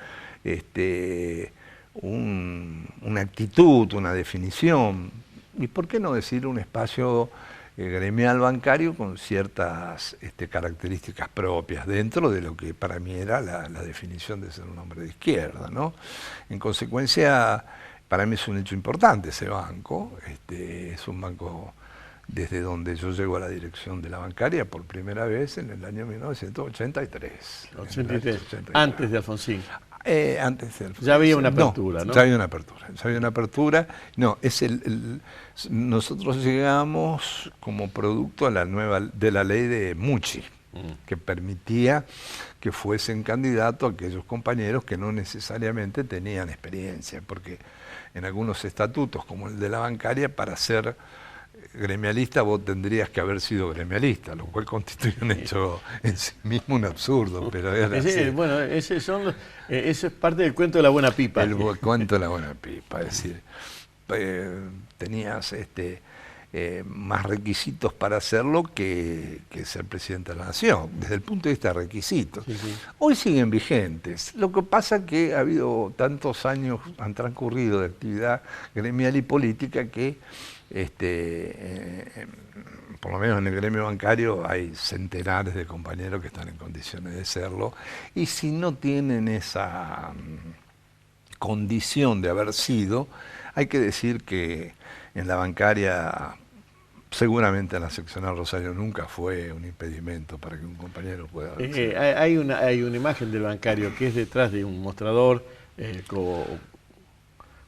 una actitud, una definición, y por qué no decir un espacio gremial bancario con ciertas características propias dentro de lo que para mí era la definición de ser un hombre de izquierda, ¿no? En consecuencia, para mí es un hecho importante ese banco. Es un banco desde donde yo llego a la dirección de la bancaria por primera vez en el año 1983. 83, antes de Alfonsín. Antes de Alfonsín. Ya había una apertura, ¿no? Ya había una apertura. No, nosotros llegamos como producto a de la ley de Mucci, que permitía que fuesen candidatos aquellos compañeros que no necesariamente tenían experiencia, porque en algunos estatutos, como el de la bancaria, para ser gremialista vos tendrías que haber sido gremialista, lo cual constituye un hecho en sí mismo un absurdo, pero era así. Bueno, eso es parte del cuento de la buena pipa. El cuento de la buena pipa, es decir, tenías más requisitos para hacerlo que ser presidente de la nación, desde el punto de vista de requisitos. Sí. Hoy siguen vigentes. Lo que pasa es que ha habido tantos años, han transcurrido de actividad gremial y política que por lo menos en el gremio bancario hay centenares de compañeros que están en condiciones de serlo, y si no tienen esa condición de haber sido, hay que decir que en la bancaria, seguramente en la seccional Rosario nunca fue un impedimento para que un compañero pueda haber sido. Hay una imagen del bancario que es detrás de un mostrador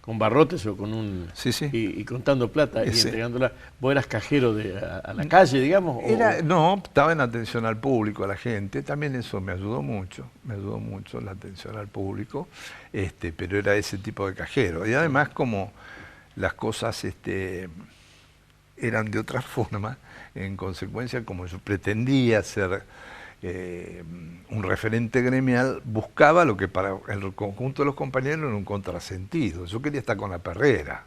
con barrotes o con un... Sí. Y contando plata y entregándola. ¿Vos eras cajero a la calle, digamos? No, estaba en atención al público, a la gente. También eso me ayudó mucho la atención al público, pero era ese tipo de cajero. Y además, como las cosas eran de otra forma, en consecuencia, como yo pretendía ser un referente gremial, buscaba lo que para el conjunto de los compañeros era un contrasentido. Yo quería estar con la perrera,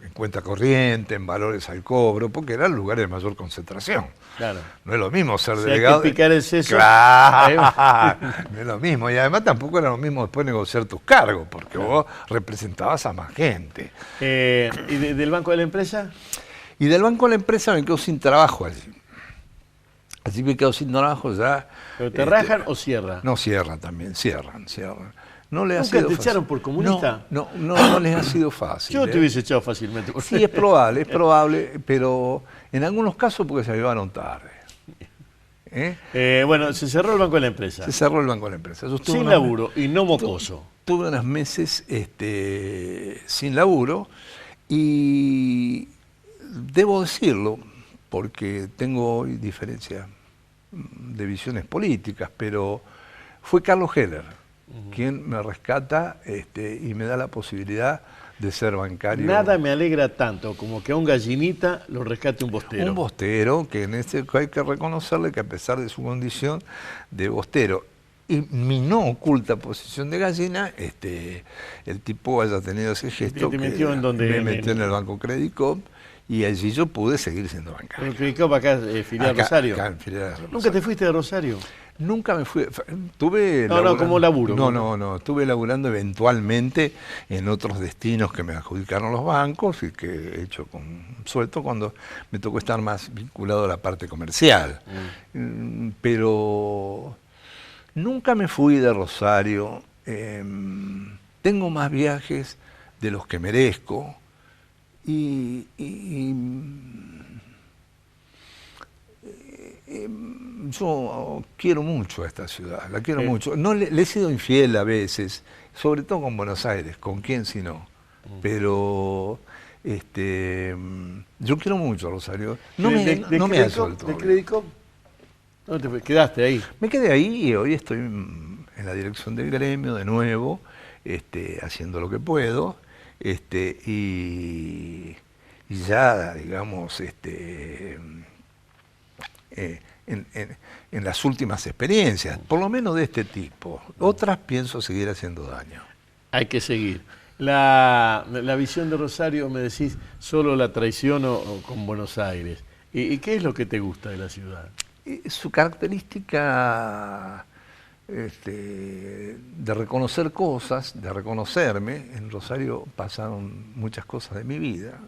en cuenta corriente, en valores al cobro, porque era el lugar de mayor concentración. Claro. No es lo mismo ser delegado. Hay que picar el seso. Claro, no es lo mismo. Y además tampoco era lo mismo después negociar tus cargos, porque vos representabas a más gente. ¿Y del Banco de la Empresa? Y del Banco de la Empresa me quedo sin trabajo allí. Así me quedo sin trabajo ya. ¿Pero te rajan o cierran? No, cierran también, cierran. No les ha ¿Nunca sido te fácil. echaron por comunista? No les ha sido fácil. Yo te hubiese echado fácilmente. Sí, es probable, pero en algunos casos porque se llevaron tarde. Bueno, se cerró el Banco de la Empresa. Se cerró el Banco de la Empresa. Yo estuve Sin laburo y no mocoso. Tuve unos meses sin laburo y debo decirlo, porque tengo hoy diferencias de visiones políticas, pero fue Carlos Heller quien me rescata y me da la posibilidad de ser bancario. Nada me alegra tanto como que a un gallinita lo rescate un bostero. Un bostero, que en hay que reconocerle que a pesar de su condición de bostero y mi no oculta posición de gallina, el tipo haya tenido ese gesto. ¿Te metió en donde? Me metió en el Banco Credit Corp y allí yo pude seguir siendo bancario. ¿El Credit Corp acá, filial Rosario? Acá en filial Rosario. ¿Nunca te fuiste de Rosario? Nunca me fui, tuve... No, como laburo. No, estuve laburando eventualmente en otros destinos que me adjudicaron los bancos y que he hecho con suelto cuando me tocó estar más vinculado a la parte comercial. Pero nunca me fui de Rosario, tengo más viajes de los que merezco yo quiero mucho a esta ciudad, la quiero mucho. No le he sido infiel a veces, sobre todo con Buenos Aires, ¿con quién si no? Pero yo quiero mucho a Rosario. No me ha suelto. ¿De Credit Corp? ¿Dónde te quedaste ahí? Me quedé ahí y hoy estoy en la dirección del gremio de nuevo, haciendo lo que puedo, y ya, digamos, en las últimas experiencias, por lo menos de este tipo. Otras pienso seguir haciendo daño. Hay que seguir. La visión de Rosario, me decís, solo la traiciono con Buenos Aires. ¿Y qué es lo que te gusta de la ciudad? Su característica de reconocer cosas, de reconocerme. En Rosario pasaron muchas cosas de mi vida.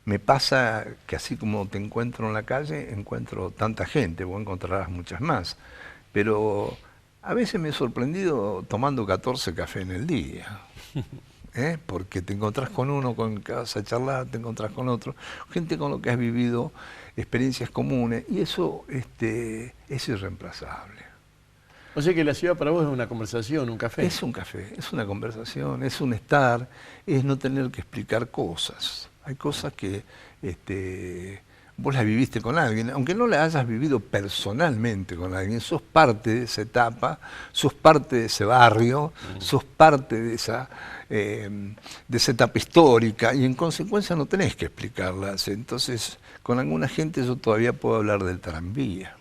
Me pasa que así como te encuentro en la calle, encuentro tanta gente, vos encontrarás muchas más, pero a veces me he sorprendido tomando 14 cafés en el día, porque te encontrás con uno con el que vas a charlar, te encontrás con otro, gente con lo que has vivido experiencias comunes, y eso es irreemplazable. O sea que la ciudad para vos es una conversación, un café. Es un café, es una conversación, es un estar, es no tener que explicar cosas. Hay cosas que vos las viviste con alguien, aunque no las hayas vivido personalmente con alguien, sos parte de esa etapa, sos parte de ese barrio, sos parte de esa etapa histórica y en consecuencia no tenés que explicarlas. Entonces, con alguna gente yo todavía puedo hablar del tranvía.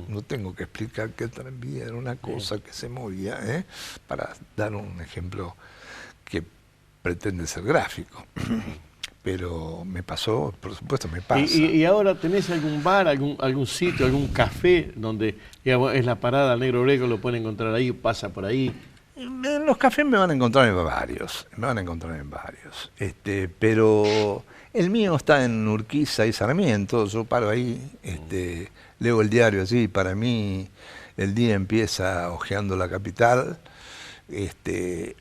No tengo que explicar que el tranvía era una cosa que se movía, para dar un ejemplo que pretende ser gráfico. Pero me pasó, por supuesto me pasa. ¿Y ahora tenés algún bar, algún sitio, algún café donde, digamos, es la parada al Negro Greco, lo pueden encontrar ahí, pasa por ahí? En los cafés me van a encontrar en varios, pero el mío está en Urquiza y Sarmiento, yo paro ahí, leo el diario allí, para mí el día empieza hojeando la capital,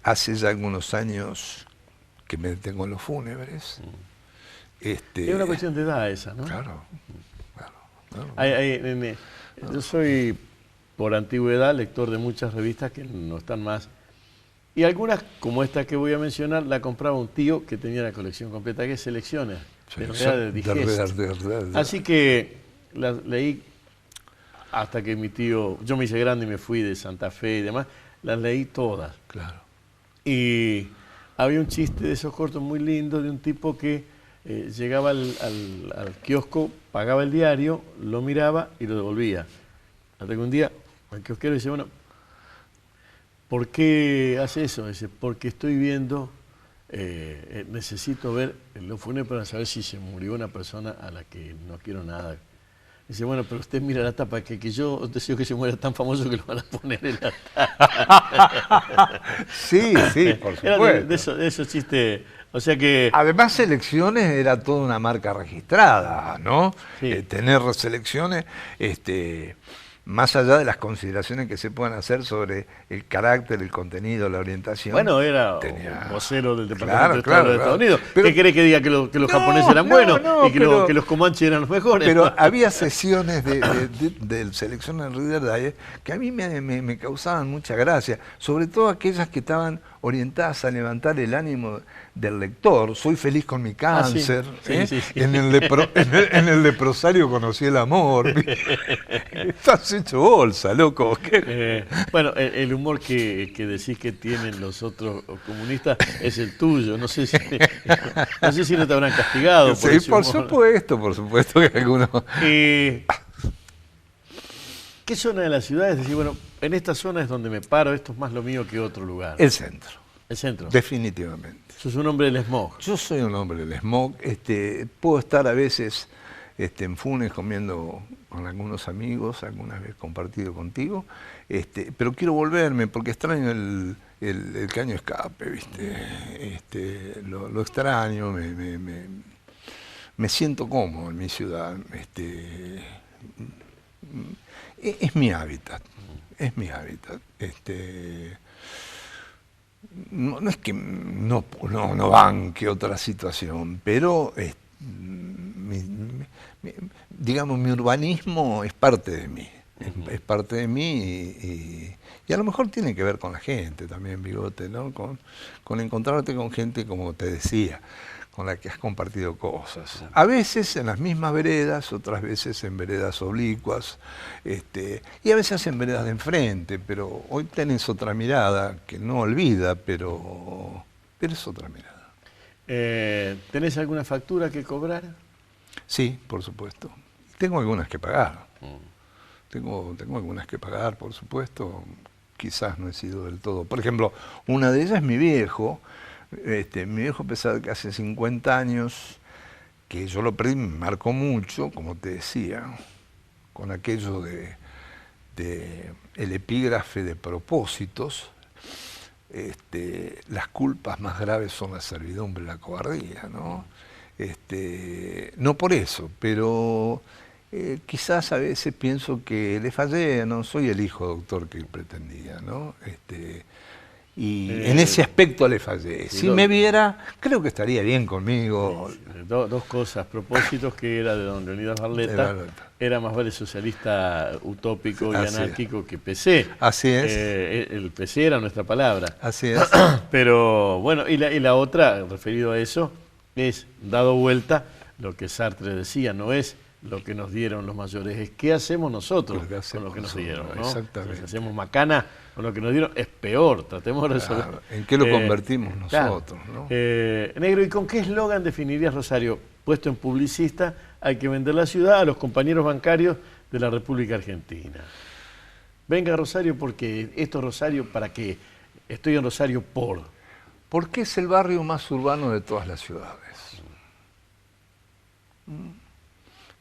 hace ya algunos años que me detengo en los fúnebres. Es una cuestión de edad esa, ¿no? Claro. Yo soy, por antigüedad, lector de muchas revistas que no están más. Y algunas, como esta que voy a mencionar, la compraba un tío que tenía la colección completa, que es Selecciones, de Digest. Así que las leí hasta que mi tío, yo me hice grande y me fui de Santa Fe y demás, las leí todas. Claro. Y había un chiste de esos cortos muy lindo de un tipo que llegaba al kiosco, pagaba el diario, lo miraba y lo devolvía. Hasta que un día el kiosquero dice, bueno, ¿por qué hace eso? Dice, porque estoy viendo, necesito ver los fúnebres para saber si se murió una persona a la que no quiero nada. Dice, bueno, pero usted mira la tapa, que yo deseo que se muera tan famoso que lo van a poner en la tapa. Sí, por supuesto. De esos chistes, o sea que... Además, Selecciones era toda una marca registrada, ¿no? Sí. Tener Selecciones, más allá de las consideraciones que se puedan hacer sobre el carácter, el contenido, la orientación. Bueno, era tenía... vocero del Departamento de Estado claro, de Estados Unidos. Pero, ¿qué querés que diga? ¿Que los japoneses eran buenos y que los comanches eran los mejores? Pero había sesiones de selección en Riverdale que a mí me causaban mucha gracia, sobre todo aquellas que estaban orientadas a levantar el ánimo del lector. Soy feliz con mi cáncer. Sí. En el leprosario conocí el amor. Estás hecho bolsa, loco. Bueno, el humor que decís que tienen los otros comunistas es el tuyo. No sé si no te habrán castigado por ese por humor. supuesto que algunos... ¿Qué zona de la ciudad? Es decir, bueno, en esta zona es donde me paro, esto es más lo mío que otro lugar. El centro. El centro. Definitivamente. Sos un hombre del smog. Yo soy un hombre del smog. Puedo estar a veces en Funes comiendo con algunos amigos, alguna vez compartido contigo, pero quiero volverme porque extraño el caño escape, ¿viste? Lo extraño, me siento cómodo en mi ciudad. Es mi hábitat, es mi hábitat. No es que no banque otra situación, pero digamos, mi urbanismo es parte de mí. Es parte de mí y a lo mejor tiene que ver con la gente también, Bigote, ¿no? Con encontrarte con gente, como te decía, con la que has compartido cosas. A veces en las mismas veredas, otras veces en veredas oblicuas, y a veces en veredas de enfrente, pero hoy tenés otra mirada que no olvida, pero es otra mirada. ¿Tenés alguna factura que cobrar? Sí, por supuesto. Tengo algunas que pagar. Tengo algunas que pagar, por supuesto. Quizás no he sido del todo. Por ejemplo, una de ellas es mi viejo. Mi viejo, a pesar de que hace 50 años que yo lo perdí, me marcó mucho, como te decía, con aquello de el epígrafe de propósitos. Las culpas más graves son la servidumbre y la cobardía, ¿no? No por eso, pero quizás a veces pienso que le fallé, no soy el hijo doctor que pretendía, ¿no? Y en ese aspecto le fallé. Si me viera, creo que estaría bien conmigo. Dos cosas. Propósitos, que era de don Leonidas Barletta, era más vale socialista utópico y anárquico que PC. Así es. El PC era nuestra palabra. Así es. Pero bueno, y la otra, referido a eso, es, dado vuelta, lo que Sartre decía, no es lo que nos dieron los mayores, es qué hacemos nosotros con lo que nos dieron, ¿no? Exactamente. Si hacemos macana con lo que nos dieron, es peor, tratemos de resolver. Claro. ¿En qué lo convertimos nosotros? ¿No? Negro, ¿y con qué eslogan definirías, Rosario, puesto en publicista, hay que vender la ciudad a los compañeros bancarios de la República Argentina? Venga, Rosario, porque esto es Rosario, ¿para qué? Estoy en Rosario porque es el barrio más urbano de todas las ciudades.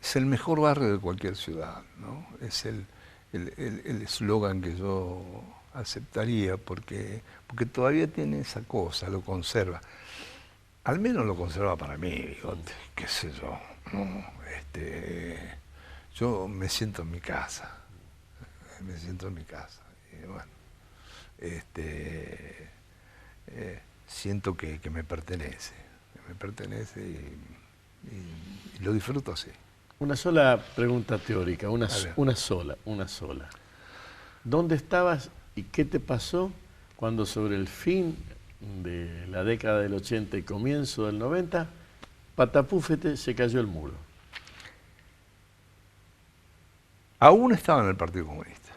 Es el mejor barrio de cualquier ciudad, ¿no? Es el eslogan que yo aceptaría porque todavía tiene esa cosa, lo conserva. Al menos lo conserva para mí, Bigote, qué sé yo, ¿no? Yo me siento en mi casa. Y bueno, siento que me pertenece. Y lo disfruto así. Una sola pregunta teórica, una sola. ¿Dónde estabas y qué te pasó cuando sobre el fin de la década del 80 y comienzo del 90, patapúfete, se cayó el muro? Aún estaba en el Partido Comunista.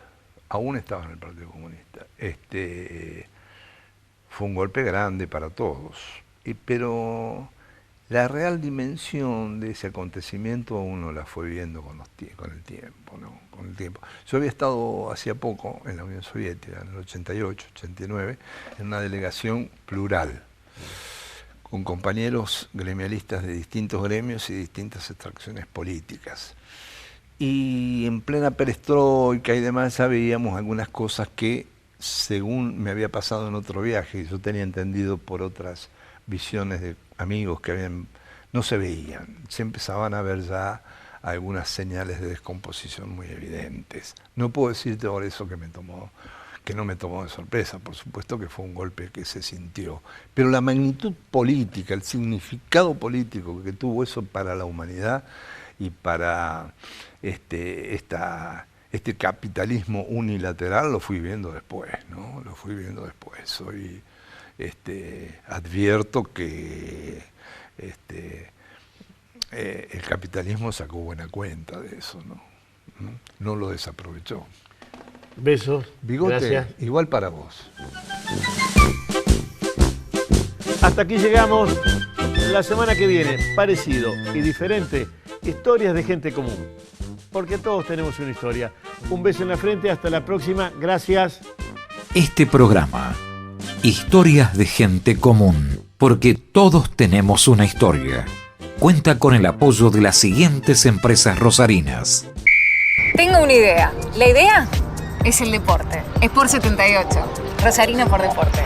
Fue un golpe grande para todos, pero la real dimensión de ese acontecimiento uno la fue viendo con el tiempo, ¿no? Con el tiempo. Yo había estado hacía poco en la Unión Soviética, en el 88, 89, en una delegación plural, con compañeros gremialistas de distintos gremios y distintas extracciones políticas. Y en plena perestroika y demás ya veíamos algunas cosas que, según me había pasado en otro viaje, y yo tenía entendido por otras visiones de amigos que no se veían, se empezaban a ver ya algunas señales de descomposición muy evidentes. No puedo decirte por eso que no me tomó de sorpresa, por supuesto que fue un golpe que se sintió, pero la magnitud política, el significado político que tuvo eso para la humanidad y para este capitalismo unilateral lo fui viendo después, ¿no? Lo fui viendo después. Hoy advierto que el capitalismo sacó buena cuenta de eso, ¿no? No lo desaprovechó. Besos. Bigote, gracias. igual para vos. Hasta aquí llegamos. La semana que viene, parecido y diferente, historias de gente común. Porque todos tenemos una historia. Un beso en la frente, hasta la próxima. Gracias. Este programa, Historias de Gente Común, porque todos tenemos una historia, cuenta con el apoyo de las siguientes empresas rosarinas. Tengo una idea. La idea es el deporte. Sport 78. Rosarino por deporte.